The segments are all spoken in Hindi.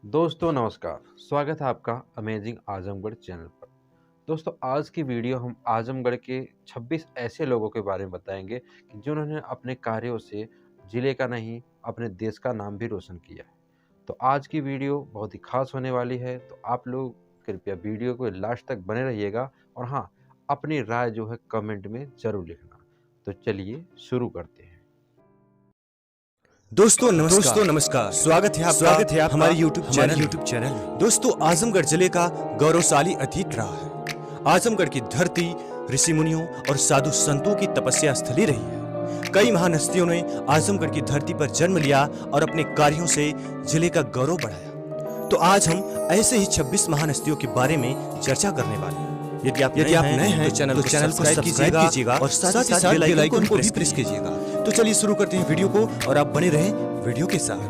दोस्तों नमस्कार, स्वागत है आपका अमेजिंग आजमगढ़ चैनल पर। दोस्तों आज की वीडियो हम आजमगढ़ के 26 ऐसे लोगों के बारे में बताएंगे कि जिन्होंने अपने कार्यों से ज़िले का नहीं अपने देश का नाम भी रोशन किया है। तो आज की वीडियो बहुत ही खास होने वाली है, तो आप लोग कृपया वीडियो को लास्ट तक बने रहिएगा और हाँ, अपनी राय जो है कमेंट में ज़रूर लिखना। तो चलिए शुरू करते हैं। दोस्तों नमस्कार स्वागत है आपका हमारे YouTube चैनल। दोस्तों आजमगढ़ जिले का गौरवशाली अतीत रहा है। आजमगढ़ की धरती ऋषि मुनियों और साधु संतों की तपस्या स्थली रही है। कई महान हस्तियों ने आजमगढ़ की धरती पर जन्म लिया और अपने कार्यों से जिले का गौरव बढ़ाया। तो आज हम ऐसे ही 26 महान हस्तियों के बारे में चर्चा करने वाले हैं। यदि आप नए हैं तो चैनल को सब्सक्राइब कीजिएगा और साथ ही साथ बेल आइकन को भी प्रेस कीजिएगा। तो चलिए शुरू करते हैं वीडियो को और आप बने रहें वीडियो के साथ।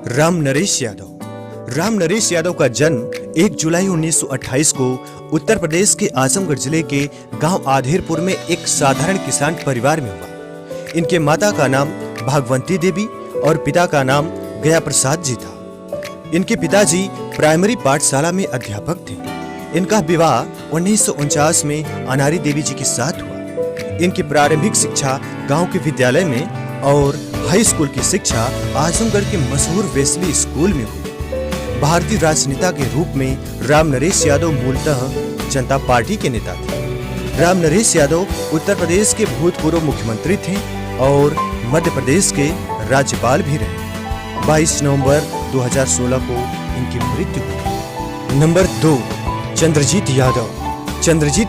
राम नरेश यादव का जन्म 1 जुलाई 1928 को उत्तर प्रदेश के आजमगढ़ जिले के गांव आधेरपुर में एक साधारण किसान परिवार में हुआ। इनके माता का नाम भागवंती देवी और पिता का नाम गया प्रसाद जी था। इनके पिताजी प्राइमरी पाठशाला में अध्यापक थे। इनका विवाह 1949 में अनारी देवी जी के साथ हुआ। इनकी प्रारंभिक शिक्षा गांव के विद्यालय में और हाई स्कूल की शिक्षा आजमगढ़ के मशहूर वेस्ली स्कूल में हुई। भारतीय राजनेता के रूप में राम नरेश यादव मूलतः जनता पार्टी के नेता थे। राम नरेश यादव उत्तर प्रदेश के भूतपूर्व मुख्यमंत्री थे और मध्य प्रदेश के राज्यपाल भी रहे। 22 नवंबर 2016 को इनकी मृत्यु हुई। नंबर 2, चंद्रजीत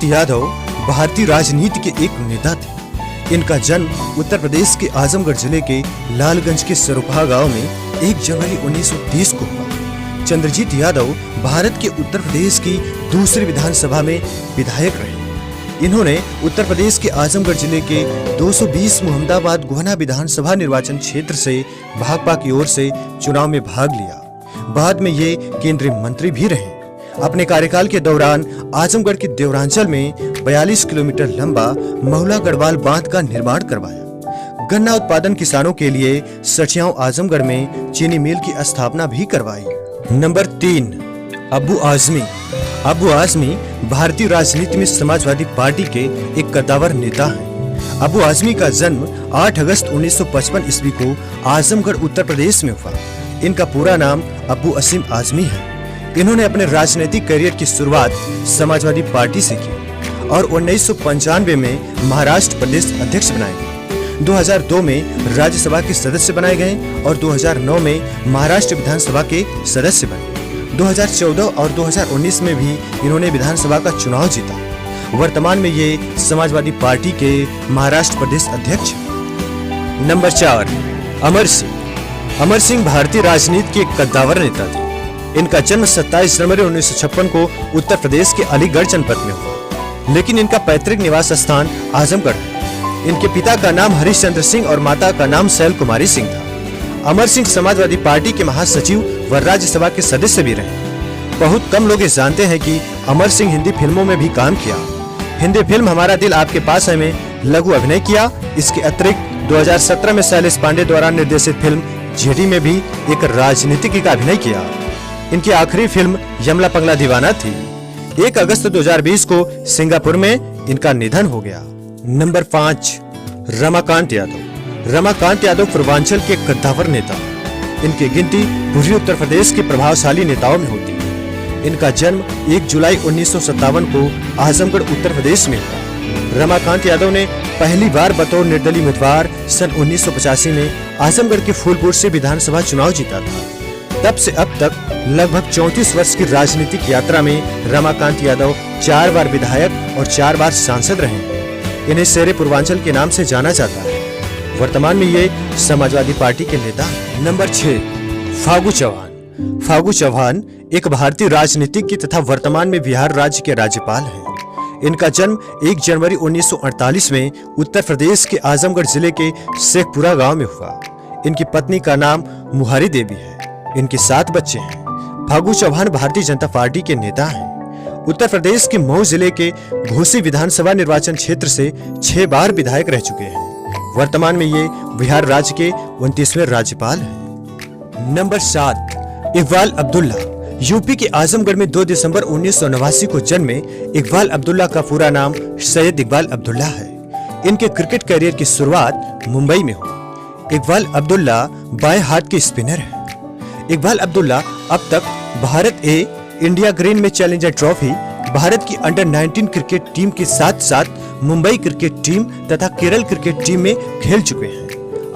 यादव भारतीय राजनीति के एक नेता थे। इनका जन्म उत्तर प्रदेश के आजमगढ़ जिले के लालगंज के सरुपा गांव में 1 जनवरी 1930 को हुआ। चंद्रजीत यादव भारत के उत्तर प्रदेश की दूसरी विधानसभा में विधायक रहे। इन्होंने उत्तर प्रदेश के आजमगढ़ जिले के 220 मुहम्मदाबाद गोहना विधानसभा निर्वाचन क्षेत्र से भाकपा की ओर से चुनाव में भाग लिया। बाद में ये केंद्रीय मंत्री भी रहे। अपने कार्यकाल के दौरान आजमगढ़ के देवरांचल में 42 किलोमीटर लंबा महुला गढ़वाल बांध का निर्माण करवाया। गन्ना उत्पादन किसानों के लिए सठियाओं आजमगढ़ में चीनी मिल की स्थापना भी करवाई। नंबर 3, अबू आजमी भारतीय राजनीति में समाजवादी पार्टी के एक कद्दावर नेता हैं। अबू आजमी का जन्म 8 अगस्त 1955 ईस्वी को आजमगढ़ उत्तर प्रदेश में हुआ। इनका पूरा नाम अबू असीम आजमी है। इन्होंने अपने राजनीतिक करियर की शुरुआत समाजवादी पार्टी से की और 1995 में महाराष्ट्र प्रदेश अध्यक्ष बनाए गए। 2002 में राज्यसभा के सदस्य बनाए गए और 2009 में महाराष्ट्र विधानसभा के सदस्य बने। 2014 और 2019 में भी इन्होंने विधानसभा का चुनाव जीता। वर्तमान में ये समाजवादी पार्टी के महाराष्ट्र प्रदेश अध्यक्ष हैं। नंबर 4, अमर सिंह भारतीय राजनीति के एक कद्दावर नेता थे। इनका जन्म 27 जनवरी 1956 को उत्तर प्रदेश के अलीगढ़ जनपद में हुआ, लेकिन इनका पैतृक निवास स्थान आजमगढ़ है। इनके पिता का नाम हरिश्चंद्र सिंह और माता का नाम शैल कुमारी सिंह था। अमर सिंह समाजवादी पार्टी के महासचिव व राज्यसभा के सदस्य भी रहे। बहुत कम लोग जानते हैं कि अमर सिंह हिंदी फिल्मों में भी काम किया। हिंदी फिल्म हमारा दिल आपके पास है में लघु अभिनय किया। इसके अतिरिक्त 2017 में शैलेश पांडे द्वारा निर्देशित फिल्म जेडी में भी एक राजनीतिज्ञ का अभिनय किया। इनकी आखिरी फिल्म यमला पगला दीवाना थी। 1 अगस्त 2020 को सिंगापुर में इनका निधन हो गया। नंबर 5, रमाकांत यादव पूर्वांचल के कद्दावर नेता। इनकी गिनती पूर्वी उत्तर प्रदेश के प्रभावशाली नेताओं में होती है। इनका जन्म 1 जुलाई 1957 को आजमगढ़ उत्तर प्रदेश में हुआ। रमाकांत यादव ने पहली बार बतौर निर्दलीय उम्मीदवार सन 1985 में आजमगढ़ के फूलपुर से विधानसभा चुनाव जीता था। तब से अब तक लगभग 34 वर्ष की राजनीतिक यात्रा में रमाकांत यादव 4 बार विधायक और 4 बार सांसद रहे। इन्हें शेरे पूर्वांचल के नाम से जाना जाता है। वर्तमान में ये समाजवादी पार्टी के नेता हैं। नंबर 6, फागू चौहान एक भारतीय राजनीतिज्ञ तथा वर्तमान में बिहार राज्य के राज्यपाल हैं। इनका जन्म 1 जनवरी 1948 में उत्तर प्रदेश के आजमगढ़ जिले के शेखपुरा गांव में हुआ। इनकी पत्नी का नाम मुहारी देवी है। इनके 7 बच्चे हैं। फागू चौहान भारतीय जनता पार्टी के नेता हैं। उत्तर प्रदेश के मऊ जिले के घोसी विधानसभा निर्वाचन क्षेत्र से 6 बार विधायक रह चुके हैं। वर्तमान में ये बिहार राज्य के 29वें राज्यपाल हैं। नंबर 7, इकबाल अब्दुल्ला यूपी के आजमगढ़ में 2 दिसंबर 1989 को जन्मे इकबाल अब्दुल्ला का पूरा नाम सैयद इकबाल अब्दुल्ला है। इनके क्रिकेट करियर की शुरुआत मुंबई में हुई। इकबाल अब्दुल्ला बाएं हाथ के स्पिनर हैं। इकबाल अब्दुल्ला अब तक भारत ए, इंडिया ग्रीन में चैलेंजर ट्रॉफी, भारत की अंडर 19 क्रिकेट टीम के साथ साथ मुंबई क्रिकेट टीम तथा केरल क्रिकेट टीम में खेल चुके हैं।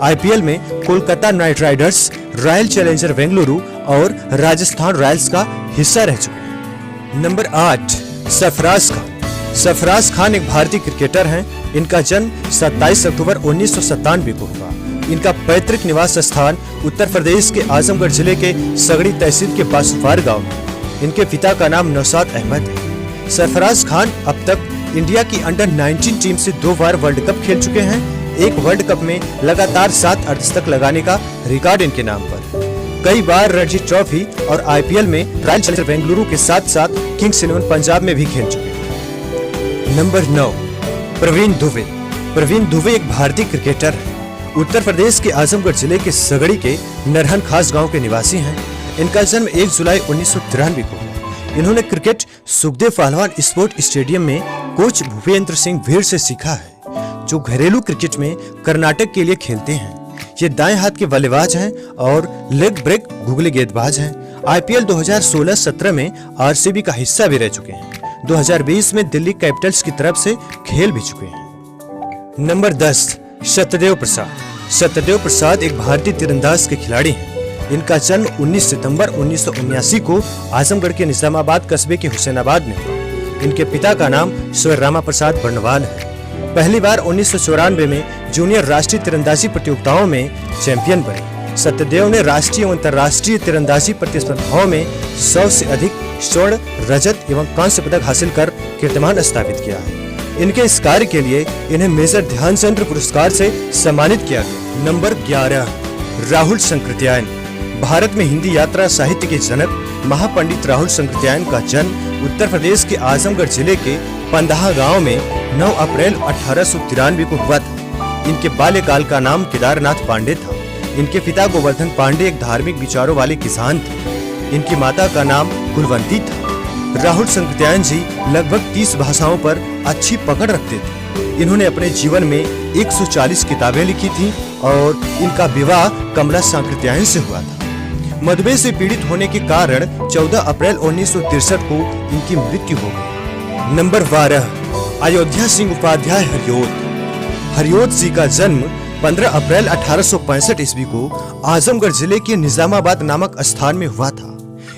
आईपीएल में Kolkata night Riders, royal challenger Bengaluru और राजस्थान रॉयल्स का हिस्सा रह चुके हैं। नंबर 8 सरफराज खान। सरफराज खान एक भारतीय क्रिकेटर हैं। इनका जन्म 27 अक्टूबर 1997 को हुआ। इनका पैतृक निवास स्थान उत्तर प्रदेश के आजमगढ़ जिले के सगड़ी तहसील के बासुपार गांव में। इनके पिता का नाम नौशाद अहमद है। सरफराज खान अब तक इंडिया की अंडर 19 टीम से 2 बार वर्ल्ड कप खेल चुके हैं। एक वर्ल्ड कप में लगातार 7 अर्धशतक लगाने का रिकॉर्ड इनके नाम पर। कई बार रणजी ट्रॉफी और आईपीएल में रॉयल चैलेंजर बेंगलुरु के साथ साथ किंग्स 11 पंजाब में भी खेल चुके हैं। नंबर 9 प्रवीण दुबे। प्रवीण दुबे एक भारतीय क्रिकेटर है। उत्तर प्रदेश के आजमगढ़ जिले के सगड़ी के नरहन खास गांव के निवासी हैं। इनका जन्म 1 जुलाई 1993 को हुआ। इन्होंने क्रिकेट सुखदेव पहलवान स्पोर्ट स्टेडियम में कोच भूपेंद्र सिंह भीड़ से सीखा है, जो घरेलू क्रिकेट में कर्नाटक के लिए खेलते हैं। ये दाएं हाथ के बल्लेबाज हैं और लेग ब्रेक गुगली गेंदबाज हैं। आईपीएल 2016-17 में आरसीबी का हिस्सा भी रह चुके हैं। 2020 में दिल्ली कैपिटल्स की तरफ से खेल भी चुके हैं। नंबर 10 सत्यदेव प्रसाद। सत्यदेव प्रसाद एक भारतीय तीरंदाज के खिलाड़ी हैं। इनका जन्म 19 सितंबर 1979 को आजमगढ़ के निजामाबाद कस्बे के हुसैनाबाद में हुआ। इनके पिता का नाम स्वर रामा प्रसाद बर्नवाल है। पहली बार 1994 में जूनियर राष्ट्रीय तीरंदाजी प्रतियोगिताओं में चैंपियन बने। सत्यदेव ने राष्ट्रीय और अंतर्राष्ट्रीय तीरंदाजी प्रतिस्पर्धाओं में 100 से अधिक स्वर्ण, रजत एवं कांस्य पदक हासिल कर कीर्तिमान स्थापित किया है। इनके इस कार्य के लिए इन्हें मेजर ध्यानचंद पुरस्कार से सम्मानित किया गया। नंबर 11 राहुल संकृत्यायन। भारत में हिंदी यात्रा साहित्य के जनक महापंडित राहुल संकृत्यायन का जन्म उत्तर प्रदेश के आजमगढ़ जिले के पंदाहा गांव में 9 अप्रैल 1893 को हुआ था। इनके बाल्यकाल का नाम केदारनाथ पांडे था। इनके पिता गोवर्धन पांडे एक धार्मिक विचारों वाले किसान थे। इनकी माता का नाम कुलवंती था। राहुल संकृत्यायन जी लगभग 30 भाषाओं पर अच्छी पकड़ रखते थे। इन्होंने अपने जीवन में 140 किताबें लिखी थी और इनका विवाह कमला संकृत्यायन से हुआ था। मधुमेह से पीड़ित होने के कारण 14 अप्रैल 1963 को इनकी मृत्यु हो गई। नंबर 12 अयोध्या सिंह उपाध्याय हरियोत। हरियोत जी का जन्म 15 अप्रैल 1865 ईस्वी को आजमगढ़ जिले के निजामाबाद नामक स्थान में हुआ था।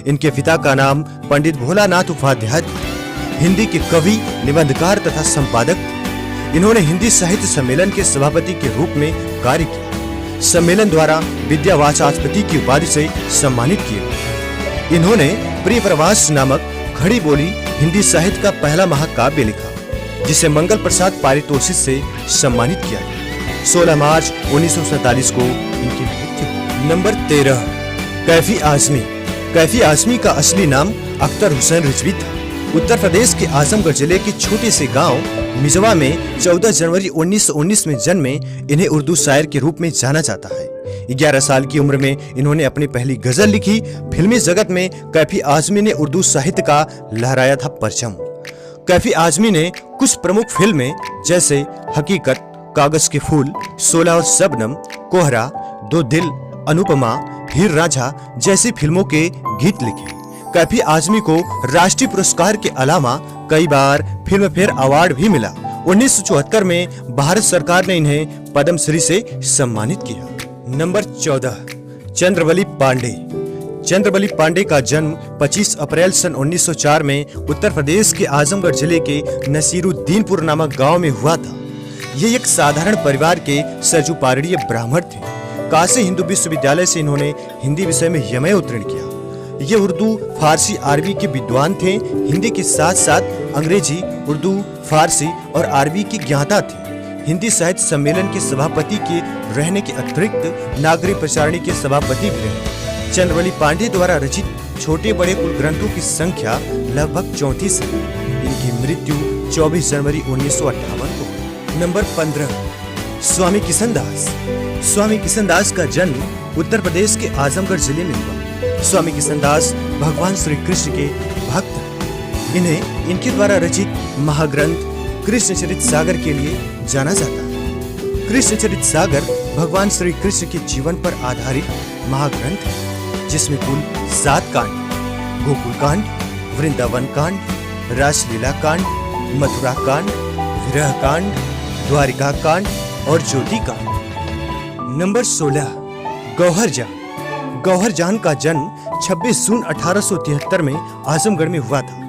इनके पिता का नाम पंडित भोलानाथ उपाध्याय था। हिंदी के कवि, निबंधकार तथा संपादक थे। इन्होंने हिंदी साहित्य सम्मेलन के सभापति के रूप में कार्य किया। सम्मेलन द्वारा विद्या वाचस्पति की उपाधि से सम्मानित किए गए। इन्होंने प्रिय प्रवास नामक खड़ी बोली हिंदी साहित्य का पहला महाकाव्य लिखा, जिसे मंगल प्रसाद पारितोषिक से सम्मानित किया गया। 16 मार्च 1947 को इनकी मृत्यु हुई। नंबर 13 कैफी आजमी। कैफी आजमी का असली नाम अख्तर हुसैन रिजवी था। उत्तर प्रदेश के आजमगढ़ जिले के छोटे से गांव मिजवा में 14 जनवरी 1919 में जन्मे इन्हें उर्दू शायर के रूप में जाना जाता है। 11 साल की उम्र में इन्होंने अपनी पहली गजल लिखी। फिल्मी जगत में कैफी आजमी ने उर्दू साहित्य का लहराया था परचम। कैफी आजमी ने कुछ प्रमुख फिल्में जैसे हकीकत, कागज के फूल, 16 और शबनम, कोहरा, दो दिल, अनुपमा, हीर रांझा जैसी फिल्मों के गीत लिखे। कैफी आजमी को राष्ट्रीय पुरस्कार के अलावा कई बार फिल्म फेयर अवार्ड भी मिला। 1974 में भारत सरकार ने इन्हें पद्मश्री से सम्मानित किया। नंबर 14 चंद्रवली पांडे। चंद्रवली पांडे का जन्म 25 अप्रैल सन 1904 में उत्तर प्रदेश के आजमगढ़ जिले के नसीरुद्दीनपुर नामक गांव में हुआ था। ये एक साधारण परिवार के सरजुपारड़ीय ब्राह्मण थे। काशी हिंदू विश्वविद्यालय से इन्होंने हिंदी विषय में यमय उत्तीर्ण किया। ये उर्दू, फारसी, अरबी के विद्वान थे। हिंदी के साथ साथ अंग्रेजी, उर्दू, फारसी और अरबी के ज्ञाता थे। हिंदी साहित्य सम्मेलन के सभापति के रहने के अतिरिक्त नागरिक प्रचारणी के सभापति भी रहे। चंद्रवली पांडे द्वारा रचित छोटे बड़े कुल ग्रंथों की संख्या लगभग 34 है। इनकी मृत्यु 24 जनवरी 1958 को हुई। नंबर 15 स्वामी किशन दास। स्वामी किशन दास का जन्म उत्तर प्रदेश के आजमगढ़ जिले में हुआ। स्वामी किशनदास भगवान श्री कृष्ण के भक्त हैं। इन्हें इनके द्वारा रचित महाग्रंथ कृष्णचरित सागर के लिए जाना जाता है। कृष्णचरित सागर भगवान श्री कृष्ण के जीवन पर आधारित महाग्रंथ है, जिसमें कुल 7 कांड, गोकुल कांड, वृंदावन कांड, रासलीला कांड, मथुरा कांड, विरह कांड, द्वारिका कांड और ज्योति कांड। नंबर 16, गौहरजान। गौहरजान का जन्म 26 जून 1873 में आजमगढ़ में हुआ था।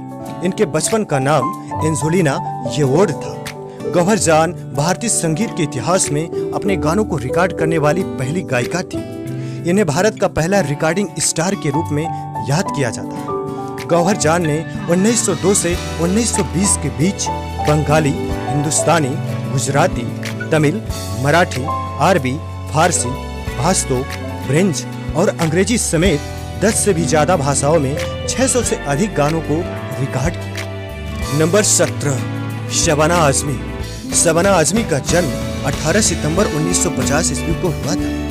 इनके बचपन का नाम एंजोलिना येवोर्ड था। गौहरजान भारतीय संगीत के इतिहास में अपने गानों को रिकॉर्ड करने वाली पहली गायिका थी। इन्हें भारत का पहला रिकॉर्डिंग स्टार के रूप में याद किया जाता है। गौहरजान ने 1902 से 1920 के बीच बंगाली, हिंदुस्तानी, गुजराती, तमिल, मराठी, अरबी, फारसी, भास्तो, फ्रेंच और अंग्रेजी समेत 10 से भी ज्यादा भाषाओं में 600 से अधिक गानों को रिकॉर्ड किया। नंबर 17, शबाना आजमी। शबाना आजमी का जन्म 18 सितंबर 1950 ईस्वी को हुआ था।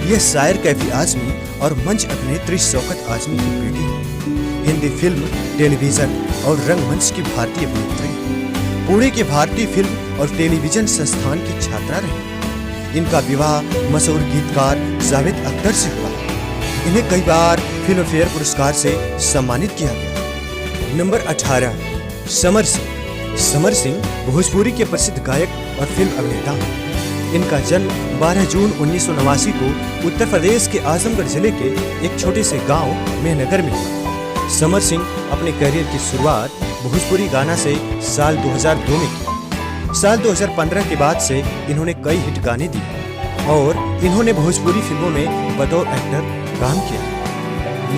यह शायर कैफी आजमी और मंच अभिनेत्री शौकत आजमी की बेटी है। हिंदी फिल्म, टेलीविजन और रंगमंच की भारतीय अभिनेत्री, पुणे के भारतीय फिल्म और टेलीविजन संस्थान की छात्रा रही। इनका विवाह मशहूर गीतकार जावेद अख्तर से हुआ। इन्हें कई बार फिल्म फेयर पुरस्कार से सम्मानित किया गया। नंबर 18, समर सिंह। समर सिंह भोजपुरी के प्रसिद्ध गायक और फिल्म अभिनेता हैं। इनका जन्म 12 जून 1989 को उत्तर प्रदेश के आजमगढ़ जिले के एक छोटे से गांव मेहनगर में हुआ। समर सिंह अपने करियर की शुरुआत भोजपुरी गाना से साल 2002 में की। साल 2015 के बाद से इन्होंने कई हिट गाने दिए और इन्होंने भोजपुरी फिल्मों में बतौर एक्टर काम किया।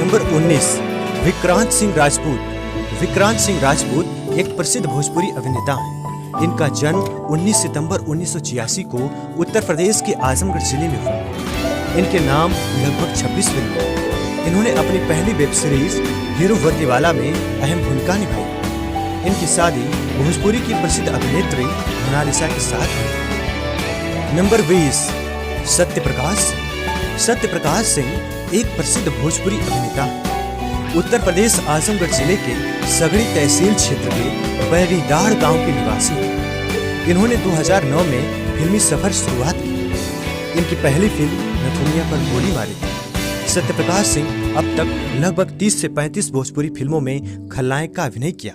नंबर 19, विक्रांत सिंह राजपूत। विक्रांत सिंह राजपूत एक प्रसिद्ध भोजपुरी अभिनेता हैं। इनका जन्म 19 सितंबर 1986 को उत्तर प्रदेश के आजमगढ़ जिले में हुआ। इनके नाम लगभग 26 फिल्में हैं। इन्होंने अपनी पहली वेब सीरीज हीरो वर्दीवाला में अहम भूमिका निभाई। इनकी शादी भोजपुरी की प्रसिद्ध अभिनेत्री मोनालिसा के साथ हुई। नंबर 20, सत्यप्रकाश सिंह। सत्यप्रकाश सिंह एक प्रसिद्ध भोजपुरी अभिनेता हैं। उत्तर प्रदेश आजमगढ़ जिले के सगड़ी तहसील क्षेत्र के बैरीडार गांव के निवासी हैं। इन्होंने 2009 में फिल्मी सफर शुरुआत की। इनकी पहली फिल्म नथुनिया पर गोली मारी थी। सत्यप्रकाश सिंह अब तक लगभग 30 से 35 भोजपुरी फिल्मों में खलनायक का अभिनय किया।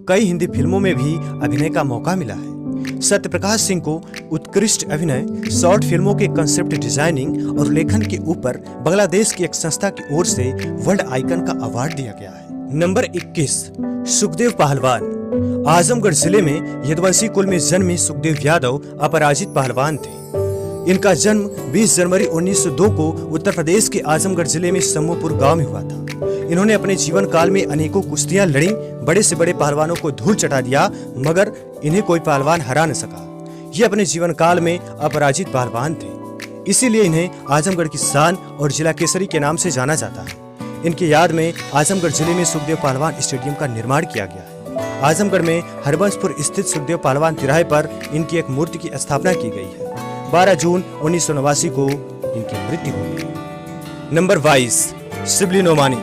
कई हिंदी फिल्मों में भी अभिनय का मौका मिला है। सत्यप्रकाश सिंह को उत्कृष्ट अभिनय, शॉर्ट फिल्मों के कंसेप्ट डिजाइनिंग और लेखन के ऊपर बांग्लादेश की एक संस्था की ओर से वर्ल्ड आइकन का अवार्ड दिया गया है। नंबर 21, सुखदेव पहलवान। आजमगढ़ जिले में यदुवंशी कुल में जन्मे सुखदेव यादव अपराजित पहलवान थे। इनका जन्म 20 जनवरी 1902 को उत्तर प्रदेश के आजमगढ़ जिले में सम्मोपुर गांव में हुआ था। इन्होंने अपने जीवन काल में अनेकों कुश्तियां लड़ी, बड़े से बड़े पहलवानों को धूल चटा दिया, मगर इन्हें कोई पहलवान हरा न सका। ये अपने जीवन काल में अपराजित पहलवान थे, इसीलिए इन्हें आजमगढ़ की शान और जिला केसरी के नाम से जाना जाता है। इनकी याद में आजमगढ़ जिले में सुखदेव पहलवान स्टेडियम का निर्माण किया गया है। आजमगढ़ में हरबंशपुर स्थित सुखदेव पहलवान तिराहे पर इनकी एक मूर्ति की स्थापना की गई है। 12 जून 1989 को इनकी मृत्यु हुई। नंबर 22, शिबली नोमानी।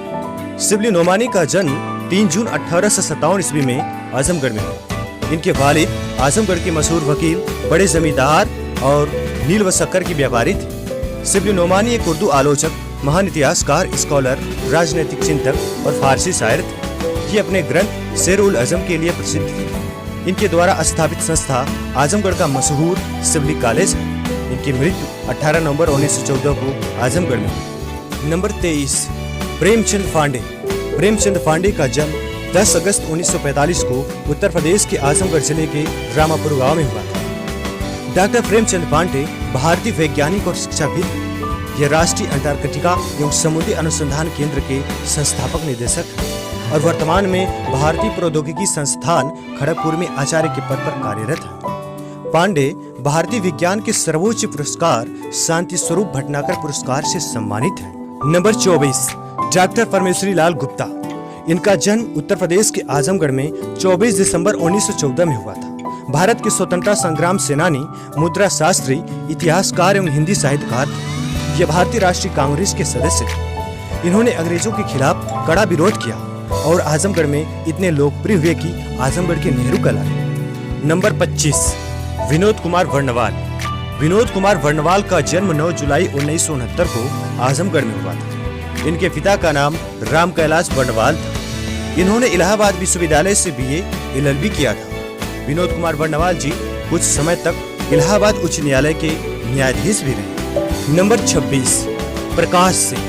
शिबली नोमानी का जन्म 3 जून 1857 ईस्वी में आजमगढ़ में हुआ। इनके वालिद आजमगढ़ के मशहूर वकील, बड़े जमींदार और नील व शक्कर की व्यापारी थे। शिबली नोमानी एक उर्दू आलोचक, महान इतिहासकार, स्कॉलर, राजनीतिक चिंतक और फारसी शायर थे। ये अपने ग्रंथ शेर-उल अजम के लिए प्रसिद्ध थे। इनके द्वारा स्थापित संस्था आजमगढ़ का मशहूर शिबली कॉलेज है। इनकी मृत्यु 18 नवंबर 1914 को आजमगढ़ में हुई। नंबर 23, प्रेमचंद पांडे। प्रेमचंद पांडे का जन्म 10 अगस्त 1945 को उत्तर प्रदेश के आजमगढ़ जिले के रामापुर गांव में हुआ था। डॉक्टर प्रेमचंद पांडे भारतीय वैज्ञानिक और शिक्षाविद। ये राष्ट्रीय अंटार्कटिका एवं समुद्री अनुसंधान केंद्र के संस्थापक निदेशक हैं और वर्तमान में भारतीय प्रौद्योगिकी संस्थान खड़गपुर में आचार्य के पद पर कार्यरत हैं। पांडे भारतीय विज्ञान के सर्वोच्च पुरस्कार शांति स्वरूप भटनागर पुरस्कार से सम्मानित हैं। नंबर 24, डॉक्टर परमेश्वरी लाल गुप्ता। इनका जन्म उत्तर प्रदेश के आजमगढ़ में 24 दिसंबर 1914 में हुआ था। भारत के स्वतंत्रता संग्राम सेनानी, मुद्रा शास्त्री, इतिहासकार एवं हिंदी साहित्यकार थे। ये भारतीय राष्ट्रीय कांग्रेस के सदस्य थे। इन्होंने अंग्रेजों के खिलाफ कड़ा विरोध किया और आजमगढ़ में इतने लोकप्रिय हुए कि आजमगढ़ के नेहरू कहलाए। नंबर 25, विनोद कुमार वर्णवाल। विनोद कुमार वर्णवाल का जन्म 9 जुलाई 1969 को आजमगढ़ में हुआ था। इनके पिता का नाम राम कैलाश वर्णवाल था। इन्होंने इलाहाबाद विश्वविद्यालय से BA LLB किया था। विनोद कुमार वर्णवाल जी कुछ समय तक इलाहाबाद उच्च न्यायालय के न्यायाधीश भी रहे। नंबर 26, प्रकाश सिंह।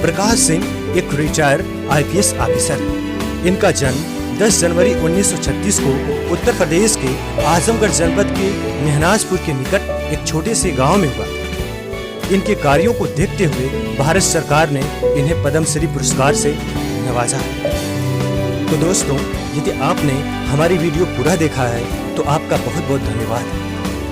प्रकाश सिंह एक रिटायर्ड IPS ऑफिसर है। इनका जन्म 10 जनवरी 1936 को उत्तर प्रदेश के आजमगढ़ जनपद के मेहनाजपुर के निकट एक छोटे से गांव में हुआ था। इनके कार्यों को देखते हुए भारत सरकार ने इन्हें पद्मश्री पुरस्कार से नवाजा है। तो दोस्तों, यदि आपने हमारी वीडियो पूरा देखा है तो आपका बहुत बहुत धन्यवाद।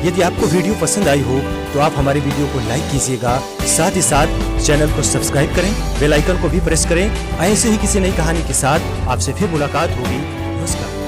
यदि आपको वीडियो पसंद आई हो तो आप हमारी वीडियो को लाइक कीजिएगा, साथ ही साथ चैनल को सब्सक्राइब करें, बेल आइकन को भी प्रेस करें। ऐसे ही किसी नई कहानी के साथ आपसे फिर मुलाकात होगी। नमस्कार।